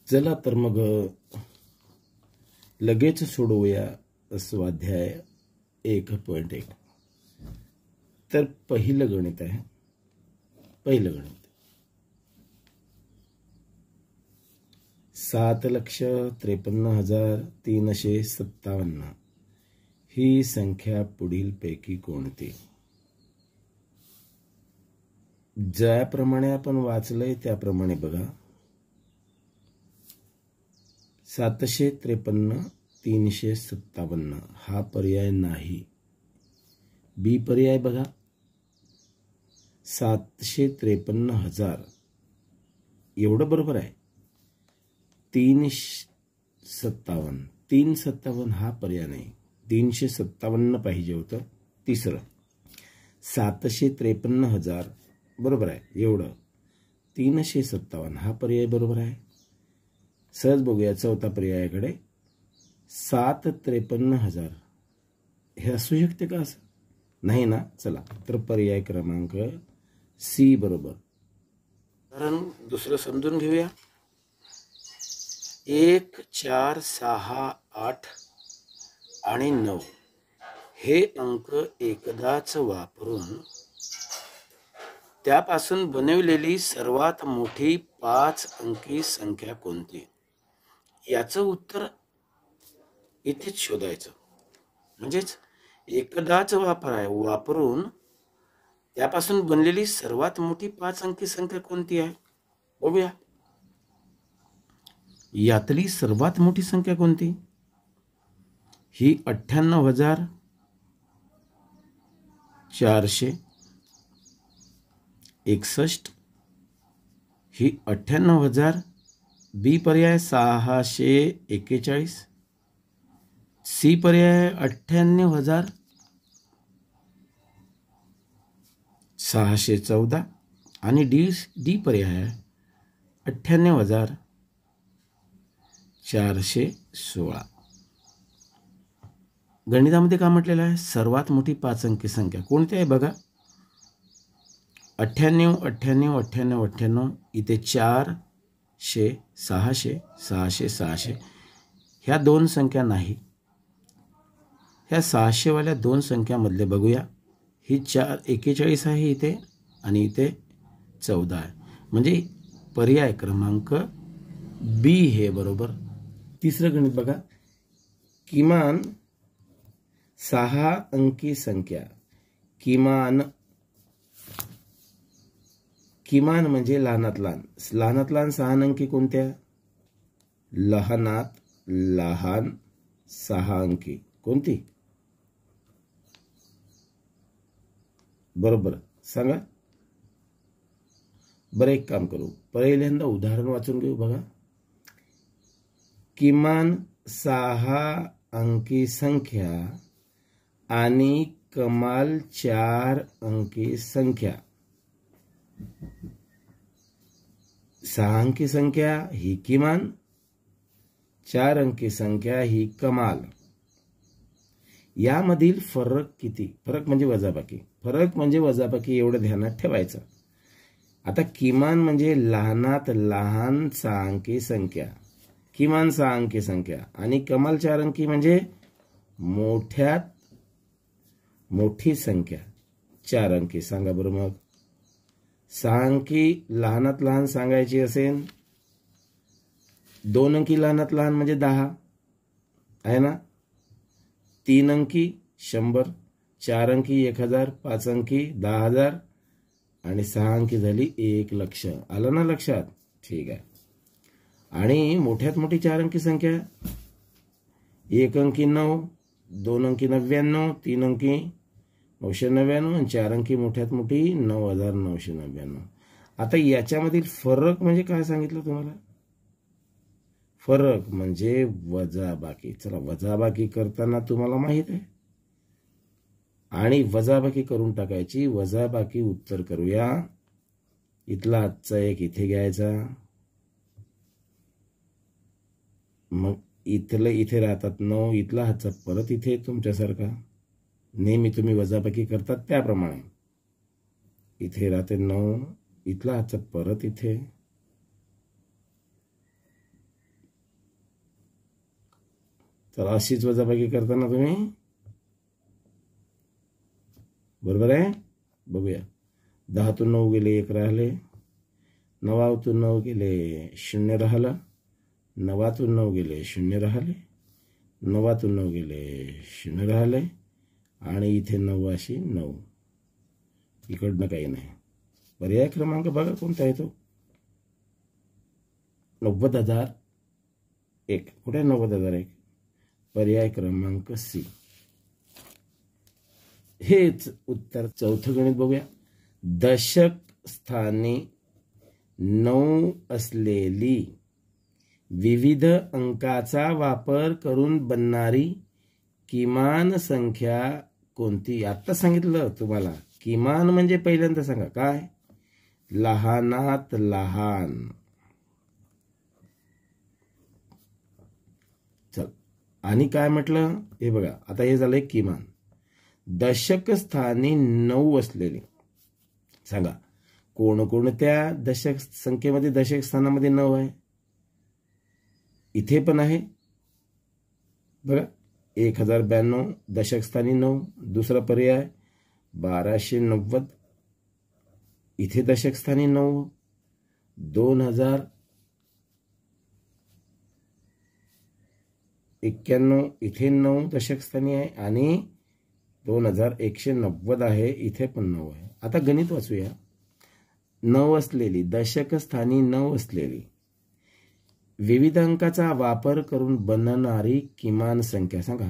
चला तर मग लगेच सोडवूया स्वाध्याय 1.1. तर पहिलं गणित आहे. पहिलं गणित 7,53,357 ही संख्या पुढील पैकी कोणती? ज्याप्रमाणे आपण वाचलंय त्याप्रमाणे बघा. 753,357 हा पर्याय नाही. बी पर्याय बघा. 753,000 एवढं बरोबर आहे. 357 हा पर्याय नाही. 357 पाहिजे होतं. तिसरं 753,000 बरोबर आहे. एवढं 357 हा पर्याय बरोबर आहे. सहज बघूया चौथा पर्यायाकडे. 753,000 हे असू शकते का? असं नाही ना. चला तर पर्याय क्रमांक सी बरोबर. कारण दुसरं समजून घेऊया. 1, 4, 6, 8 आणि 9 हे अंक एकदाच वापरून त्यापासून बनवलेली सर्वात मोठी 5 अंकी संख्या कोणती? याचं उत्तर इथेच शोधायचं. म्हणजेच एकदाच वापरून त्यापासून बनलेली सर्वात मोठी 5 अंकी संख्या कोणती आहे? बघूया. यातली सर्वात मोठी संख्या कोणती? ही 98,461. ही 98,000. बी पर्याय 641. सी पर्याय 98,614 आणि डी पर्याय 98,416. गणितामध्ये काय म्हटलेलं आहे? सर्वात मोठी 5 अंकी संख्या कोणती आहे बघा. 98, 98, 98, 98. इथे 400, 600, 600, 600 ह्या दोन संख्या नाही. ह्या 600 वाल्या दोन संख्यामधले बघूया. ही 41 आहे इथे आणि इथे 14 आहे. म्हणजे पर्याय क्रमांक बी हे बरोबर. तिसरं गणित बघा. किमान 6 अंकी संख्या. किमान म्हणजे लहानात लहान. लहानात लहान 6 अंकी कोणत्या? लहानात लहान 6 अंकी कोणती? बरोबर सांगा. बरं एक काम करू. पहिल्यांदा उदाहरण वाचून घेऊ बघा. किमान 6 अंकी संख्या आणि कमाल 4 अंकी संख्या. 6 अंकी संख्या ही किमान, 4 अंकी संख्या ही कमाल. यामधील फरक किती? फरक म्हणजे वजाबाकी. फरक म्हणजे वजाबाकी एवढं ध्यानात ठेवायचं. आता किमान म्हणजे लहानात लहान 6 अंकी संख्या. किमान 6 अंकी संख्या आणि कमाल 4 अंकी म्हणजे मोठ्यात मोठी संख्या 4 अंकी. सांगा बरं मग. 6 अंकी लहानात लहान सांगायची असेल, 2 अंकी लहानात लहान म्हणजे 10 आहे ना. 3 अंकी 100, 4 अंकी 1000, 5 अंकी 10,000 आणि 6 अंकी झाली 1,00,000. आलं ना लक्षात? ठीक आहे. आणि मोठ्यात मोठी 4 अंकी संख्या 1 अंकी 9, 2 अंकी 99, 3 अंकी 999 आणि 4 अंकी मोठ्यात मोठी 9,999. आता याच्यामधील फरक म्हणजे काय सांगितलं तुम्हाला? फरक म्हणजे वजाबाकी. चला वजाबाकी करताना तुम्हाला माहित आहे आणि वजाबाकी करून टाकायची. वजाबाकी उत्तर करूया. इथला हातचा 1 इथे घ्यायचा. मग इथलं इथे राहतात 9. इथला हातचा परत इथे तुमच्यासारखा नेहमी तुम्ही वजाबाकी करतात त्याप्रमाणे इथे राहते 9. इथला हातचा परत इथे चला अशीच वजाबाकी करताना तुम्ही बरोबर आहे. बघूया 10तून 9 गेले 1 राहिले, 9तून 9 गेले 0 राहिलं, 9तून 9 गेले 0 राहिले, 9तून 9 गेले 0 राहिले आणि इथे 9 अशी 9. इकडनं काही नाही. पर्याय क्रमांक बघा कोणता आहे तो. 90,001. कुठे 90,001? पर्याय क्रमांक सी. हेच उत्तर. चौथं गणित बघूया. दशक स्थानी 9 असलेली विविध अंकाचा वापर करून बनणारी किमान संख्या कोणती? आता सांगितलं तुम्हाला. किमान म्हणजे पहिल्यांदा सांगा काय? लहानात लहान. चल आणि काय म्हटलं हे बघा. आता हे झालंय किमान. दशक स्थानी 9 असलेली सांगा कोणकोणत्या दशक संख्येमध्ये दशक स्थानामध्ये 9 आहे? इथे पण आहे बघा. 1092 दशक स्थानी 9. दुसरा पर्याय 1290 इथे दशक स्थानी 9. 2091 इथे 9 दशक स्थानी आहे आणि 2190 आहे इथे पण 9 आहे. आता गणित वाचूया. 9 असलेली दशक स्थानी 9 असलेली विविध अंकाचा वापर करून बनणारी किमान संख्या सांगा.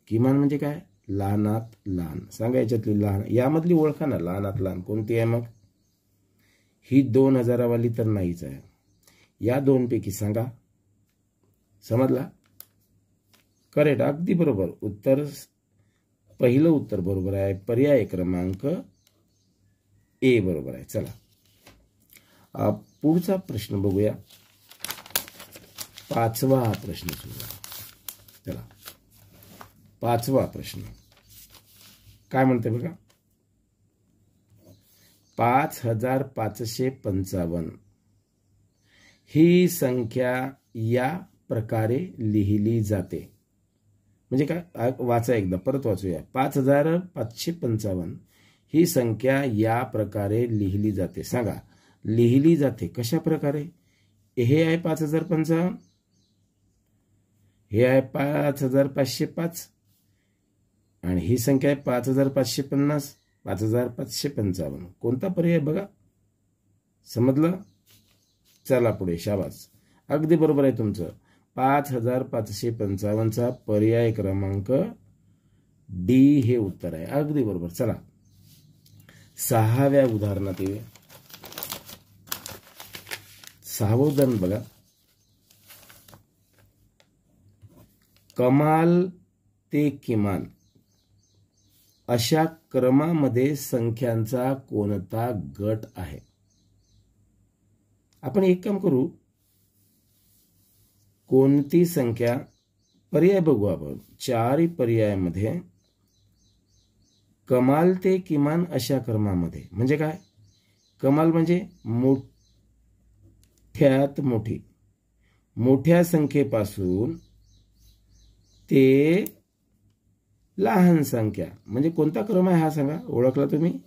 किमान म्हणजे काय? लहानात लहान. सांगा याच्यातली लहान, यामधली ओळखा ना. लहानात लहान कोणती आहे मग? ही 2000 वाली तर नाहीच आहे. या दोनपैकी सांगा. समजला? करेक्ट. अगदी बरोबर उत्तर. पहिलं उत्तर बरोबर आहे. पर्याय क्रमांक ए बरोबर आहे. चला पुढचा प्रश्न बघूया. 5वा प्रश्न सुरू. चला 5वा प्रश्न काय म्हणते बघा. 5555 ही संख्या या प्रकारे लिहिली जाते. म्हणजे काय? वाचा एकदा, परत वाचूया. 5555 ही संख्या या प्रकारे लिहिली जाते. सांगा लिहिली जाते कशा प्रकारे? हे आहे 5055, हे आहे 5505 आणि ही संख्या आहे 5550, 5555. कोणता पर्याय बघा. समजलं? चला पुढे. शाबास. अगदी बरोबर आहे तुमचं. 5555चा पर्याय क्रमांक डी हे उत्तर आहे. अगदी बरोबर. चला 6व्या उदाहरणात येऊया. 6वं उदाहरण बघा. कमाल ते किमान अशा क्रमामध्ये संख्यांचा कोणता गट आहे? आपण एक काम करू. कोणती संख्या पर्याय बघू आपण. 4 पर्यायामध्ये कमाल ते किमान अशा क्रमामध्ये म्हणजे काय? कमाल म्हणजे मोठ्यात मोठी, मोठ्या संख्येपासून ते लहान संख्या म्हणजे कोणता क्रम आहे हा सांगा. ओळखला तुम्ही?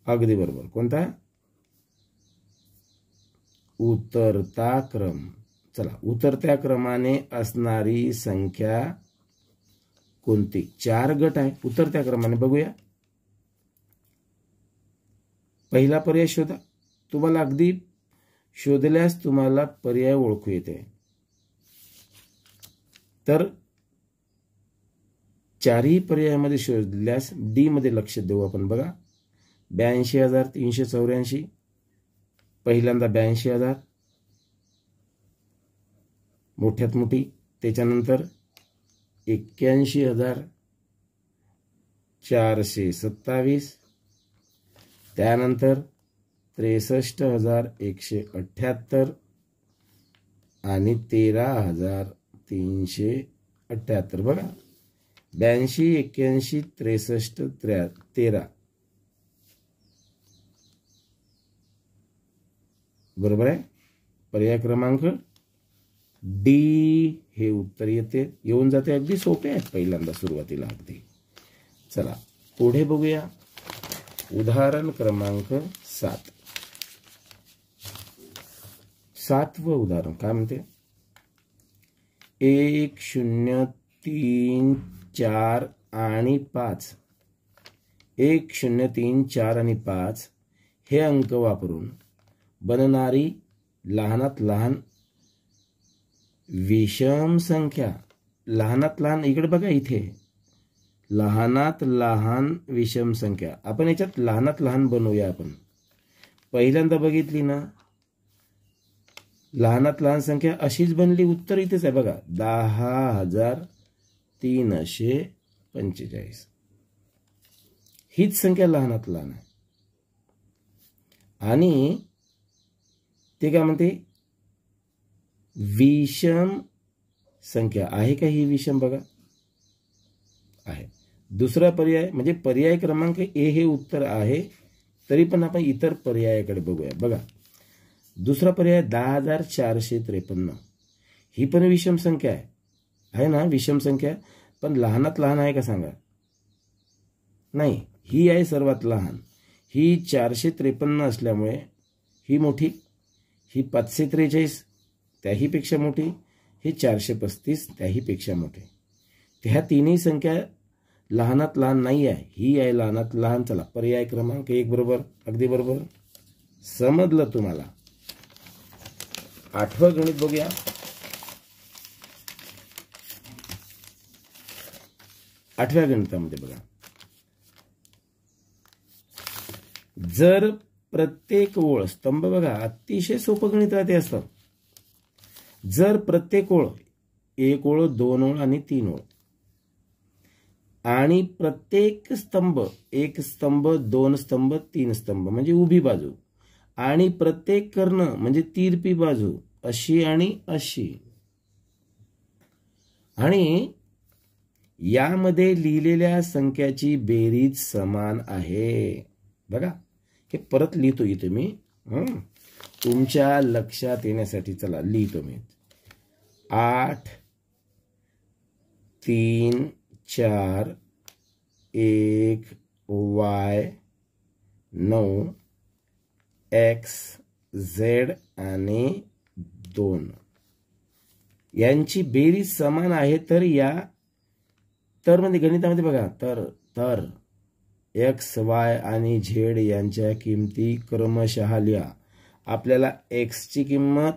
अगदी बरोबर. कोणता? उतरता क्रम. चला उतरत्या क्रमाने असणारी संख्या कोणती? 4 गट आहे उतरत्या क्रमाने. बघूया. पहिला पर्याय शोधा. तुम्हाला अगदी शोधल्यास तुम्हाला पर्याय ओळखू येते. तर 4ही पर्यायामध्ये शोधल्यास डी मध्ये लक्ष देऊ आपण. बघा 82,384. पहिल्यांदा 82,000 मोठ्यात मोठी. त्याच्यानंतर 81,427. त्यानंतर 63,178 आणि 13,378. बघा 82, 81, 63, 13. बरोबर आहे. पर्याय क्रमांक डी हे उत्तर येऊन जाते. अगदी सोपे आहेत पहिल्यांदा सुरुवातीला अगदी. चला पुढे बघूया. उदाहरण क्रमांक 7. 7वं उदाहरण काय म्हणते. 1 0 3 4 आणि 5. 1 0 3 4 आणि 5 हे अंक वापरून बनणारी लहानात लहान विषम संख्या. लहानात लहान इकडे बघा, इथे लहानात लहान विषम संख्या. आपण याच्यात लहानात लहान बनवूया. आपण पहिल्यांदा बघितली ना, लहानात लहान संख्या अशीच बनली. उत्तर इथेच आहे बघा, 10,345. हीच संख्या लहानात लहान आहे. आणि ते काय म्हणते, विषम संख्या आहे का ही विषम. बघा आहे. दुसरा पर्याय म्हणजे पर्याय क्रमांक ए हे उत्तर आहे. तरी पण आपण इतर पर्यायाकडे बघूया. बघा दुसरा पर्याय 10,453. ही पण विषम संख्या आहे ना, विषम संख्या. पण लहानात लहान आहे का सांगा. नाही, ही आहे सर्वात लहान. ही 453 असल्यामुळे ही मोठी. ही 543 त्याही पेक्षा मोठी. ही 435 त्याही पेक्षा मोठी. ह्या तिन्ही संख्या लहानात लहान नाही आहे. ही आहे लहानात लहान. चला पर्याय क्रमांक 1 बरोबर. अगदी बरोबर. समजलं तुम्हाला. 8वं गणित बघूया. 8व्या गणितामध्ये बघा, जर प्रत्येक ओळ स्तंभ. बघा अतिशय सोपं गणित राहते असतं. जर प्रत्येक ओळ, 1 ओळ 2 ओळ आणि 3 ओळ, आणि प्रत्येक स्तंभ 1 स्तंभ 2 स्तंभ 3 स्तंभ म्हणजे उभी बाजू, आणि प्रत्येक कर्ण म्हणजे तिरपी बाजू अशी आणि अशी, आणि यामध्ये लिहिलेल्या संख्याची बेरीज समान आहे. बघा हे परत लिहितो इथे मी तुमच्या लक्षात येण्यासाठी. चला लिहितो मी. 8 3 4 1 y 9 x z आणि 2 यांची बेरीज समान आहे. तर या तर मध्ये गणितामध्ये बघा, तर एक्स वाय आणि झेड यांच्या किमती क्रमशः लिहा. आपल्याला एक्स ची किंमत,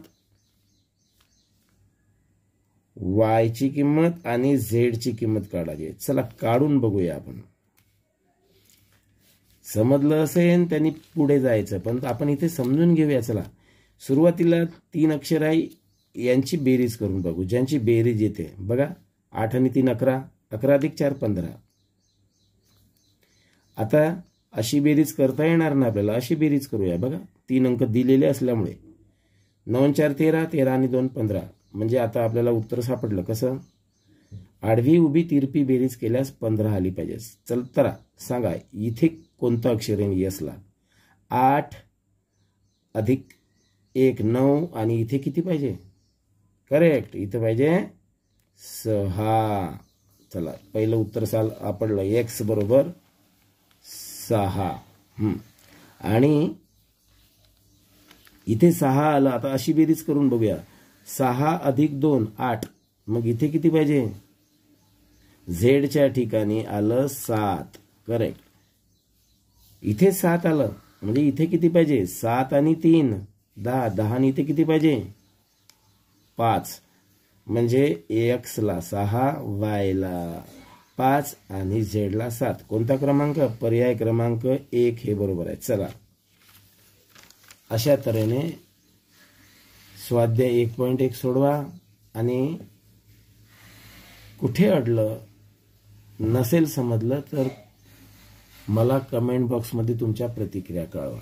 वाय ची किंमत आणि झेड ची किंमत काढायची. चला काढून बघूया आपण. समजलं असेल त्यांनी पुढे जायचं, पण आपण इथे समजून घेऊया. चला सुरुवातीला 3 अक्षर आहे, यांची बेरीज करून बघू. ज्यांची बेरीज येते बघा, 8 आणि 3 11, 11 अधिक 4 15. आता अशी बेरीज करता येणार ना आपल्याला, अशी बेरीज करूया. बघा 3 अंक दिलेले असल्यामुळे 9 4 13, 13 आणि 2 15. म्हणजे आता आपल्याला उत्तर सापडलं. कसं, आडवी उभी तिरपी बेरीज केल्यास 15 आली पाहिजे. चल तर सांगा इथे कोणतं अक्षर आहे यसला. 8 अधिक 1 9 आणि इथे किती पाहिजे. करेक्ट, इथे पाहिजे 6. चला पहिलं उत्तर सापडलं. एक्स बरोबर 6. आणि इथे 6 आलं. आता अशी बेरीज करून बघूया. 6 अधिक 2 8. मग इथे किती पाहिजे. झेडच्या ठिकाणी आलं 7. करेक्ट. इथे 7 आलं म्हणजे इथे किती पाहिजे. 7 आणि 3 10. 10 आणि इथे किती पाहिजे 5. म्हणजे एक्स ला 6, वाय ला 5 आणि झेड ला 7. कोणता क्रमांक. पर्याय क्रमांक 1 हे बरोबर आहे. चला अशा तऱ्हेने स्वाध्याय 1.1 सोडवा. आणि कुठे अडलं नसेल समजलं तर मला कमेंट बॉक्समध्ये तुमच्या प्रतिक्रिया कळवा.